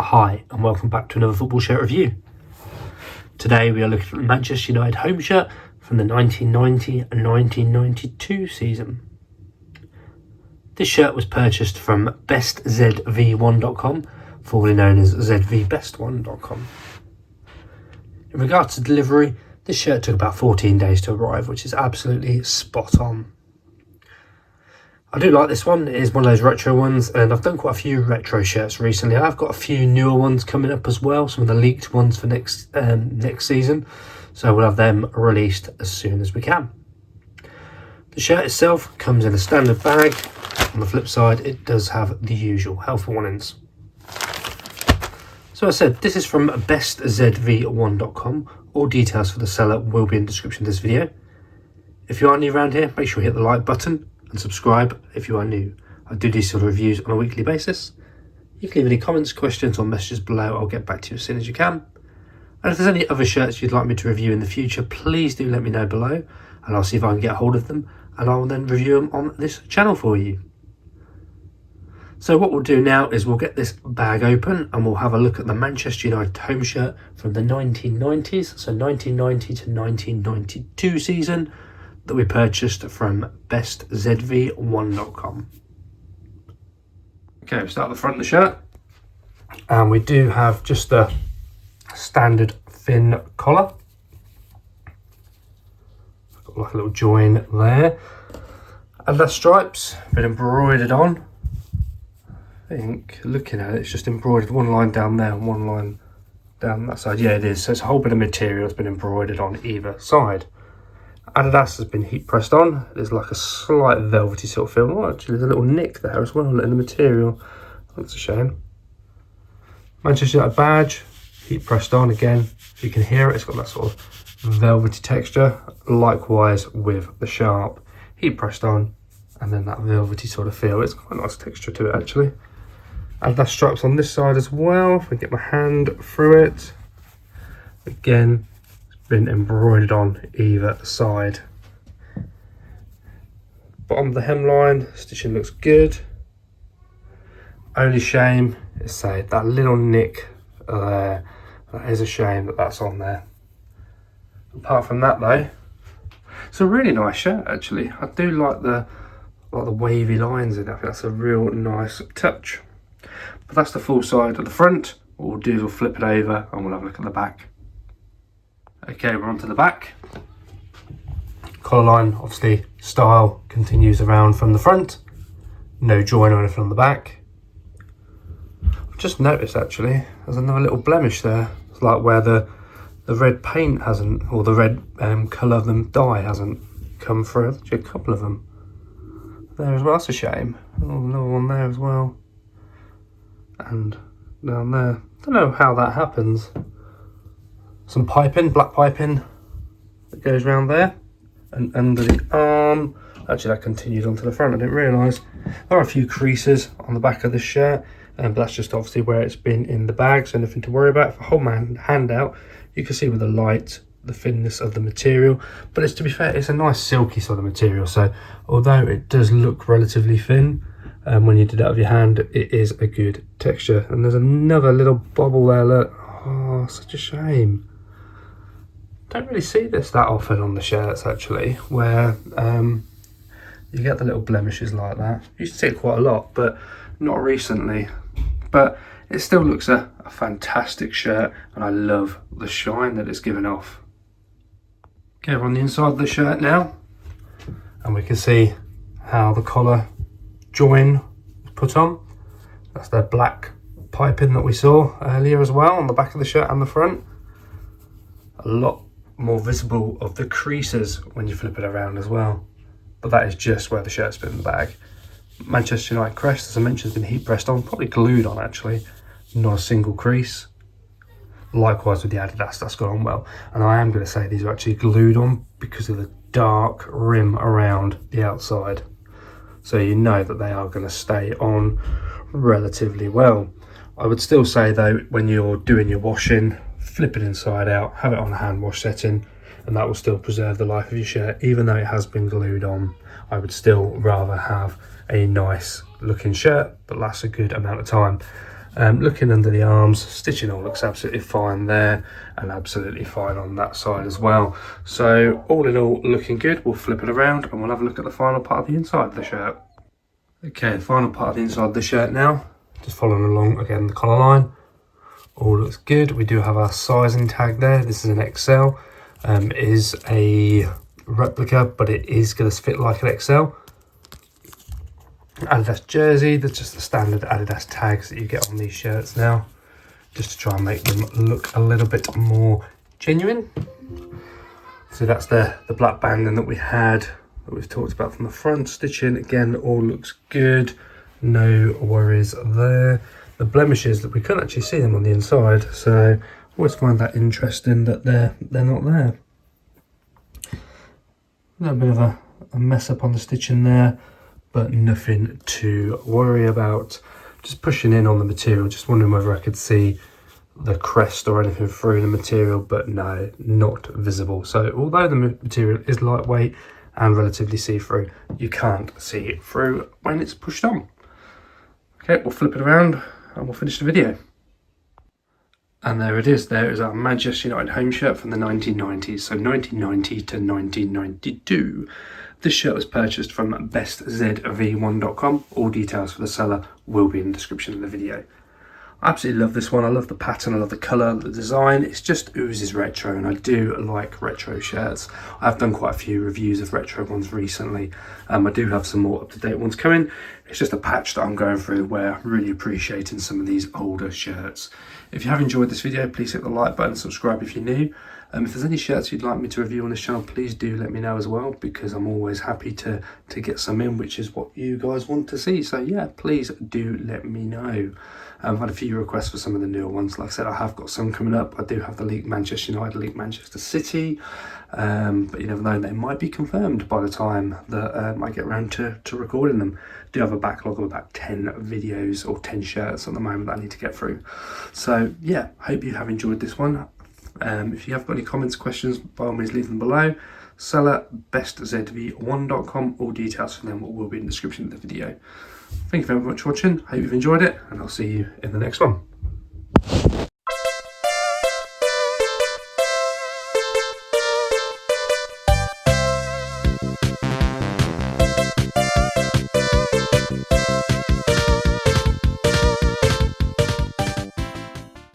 Hi and welcome back to another football shirt review. Today we are looking at the Manchester United home shirt from the 1990 and 1992 season. This shirt was purchased from bestzv1.com, formerly known as zvbest1.com. In regards to delivery, this shirt took about 14 days to arrive, which is absolutely spot on. I do like this one. It is one of those retro ones, and I've done quite a few retro shirts recently. I've got a few newer ones coming up as well, some of the leaked ones for next season, so we'll have them released as soon as we can. The shirt itself comes in a standard bag. On the flip side, it does have the usual health warnings. So as I said, this is from bestzv1.com. All details for the seller will be in the description of this video. If you are new around here, make sure you hit the like button and subscribe if you are new. I do these sort of reviews on a weekly basis. You can leave any comments, questions or messages below. I'll get back to you as soon as you can. And if there's any other shirts you'd like me to review in the future, please do let me know below and I'll see if I can get a hold of them and I will then review them on this channel for you. So what we'll do now is we'll get this bag open and we'll have a look at the Manchester United home shirt from the 1990s, so 1990 to 1992 season, that we purchased from bestzv1.com. Okay, we start at the front of the shirt, and we do have just a standard thin collar. Got like a little join there, and the stripes been embroidered on. I think looking at it, it's just embroidered one line down there and one line down that side. Yeah, it is. So it's a whole bit of material that's been embroidered on either side. Adidas has been heat pressed on. There's like a slight velvety sort of feel. Oh, actually, there's a little nick there as well in the material. That's a shame. Manchester United badge, heat pressed on again. If you can hear it, it's got that sort of velvety texture. Likewise with the sharp, heat pressed on, and then that velvety sort of feel. It's quite a nice texture to it actually. Adidas stripes on this side as well. If I get my hand through it, again, been embroidered on either side. Bottom of the hemline, stitching looks good. Only shame is say that little nick there. That is a shame that that's on there. Apart from that though, it's a really nice shirt actually. I do like the wavy lines in it. I think that's a real nice touch. But that's the full side of the front. What we'll do is we'll flip it over and we'll have a look at the back. Okay, we're on to the back. Collar line, obviously, style continues around from the front. No join or anything on the back. I've just noticed actually, there's another little blemish there. It's like where the red paint hasn't, or the red colour of the dye hasn't come through. There's actually a couple of them there as well. That's a shame. Oh, another one there as well. And down there. Don't know how that happens. Some piping, black piping that goes around there and under the arm. Actually, that continued onto the front. I didn't realise. There are a few creases on the back of this shirt, but that's just obviously where it's been in the bag, so nothing to worry about. If I hold my hand out, you can see with the light the thinness of the material. But it's, to be fair, it's a nice silky sort of material. So although it does look relatively thin, when you did it out of your hand, it is a good texture. And there's another little bubble there. Look, oh, such a shame. Don't really see this that often on the shirts actually, where you get the little blemishes like that. You used to see it quite a lot, but not recently. But it still looks a fantastic shirt, and I love the shine that it's given off. Okay, we're on the inside of the shirt now, and we can see how the collar join is put on. That's the black piping that we saw earlier as well on the back of the shirt and the front. A lot more visible of the creases when you flip it around as well, but that is just where the shirt's been in the bag. Manchester United crest, as I mentioned, has been heat pressed on, probably glued on actually, not a single crease. Likewise with the Adidas, that's gone on well, and I am going to say these are actually glued on because of the dark rim around the outside, so you know that they are going to stay on relatively well. I would still say though, when you're doing your washing, flip it inside out, have it on a hand wash setting, and that will still preserve the life of your shirt. Even though it has been glued on, I would still rather have a nice looking shirt that lasts a good amount of time. Looking under the arms, stitching all looks absolutely fine there, and absolutely fine on that side as well. So all in all, looking good. We'll flip it around and we'll have a look at the final part of the inside of the shirt. Okay, the final part of the inside of the shirt now. Just following along again the collar line. All looks good. We do have our sizing tag there. This is an XL. It is a replica, but it is going to fit like an XL. Adidas jersey. That's just the standard Adidas tags that you get on these shirts now, just to try and make them look a little bit more genuine. So that's the black banding that we had, that we've talked about from the front. Stitching again, all looks good. No worries there. The blemishes, that we couldn't actually see them on the inside, so I always find that interesting that they're not there. A little bit of a mess up on the stitching there, but nothing to worry about. Just pushing in on the material, just wondering whether I could see the crest or anything through the material, but no, not visible. So although the material is lightweight and relatively see-through, you can't see it through when it's pushed on. Okay, we'll flip it around and we'll finish the video. And there it is. There is our Manchester United home shirt from the 1990s, so 1990 to 1992. This shirt was purchased from bestzv1.com. All details for the seller will be in the description of the video. I absolutely love this one. I love the pattern, I love the colour, the design. It's just oozes retro, and I do like retro shirts. I've done quite a few reviews of retro ones recently. I do have some more up-to-date ones coming. It's just a patch that I'm going through where I'm really appreciating some of these older shirts. If you have enjoyed this video, please hit the like button, subscribe if you're new. If there's any shirts you'd like me to review on this channel, please do let me know as well, because I'm always happy to get some in, which is what you guys want to see. So yeah, please do let me know. I've had a few requests for some of the newer ones. Like I said, I have got some coming up. I do have the League Manchester United, League Manchester City, but you never know, they might be confirmed by the time that I get around to recording them. I do have a backlog of about 10 videos or 10 shirts at the moment that I need to get through. So yeah, hope you have enjoyed this one. If you have got any comments, questions, by all means leave them below. Seller bestzv1.com. All details for them will be in the description of the video. Thank you very much for watching. Hope you've enjoyed it, and I'll see you in the next one.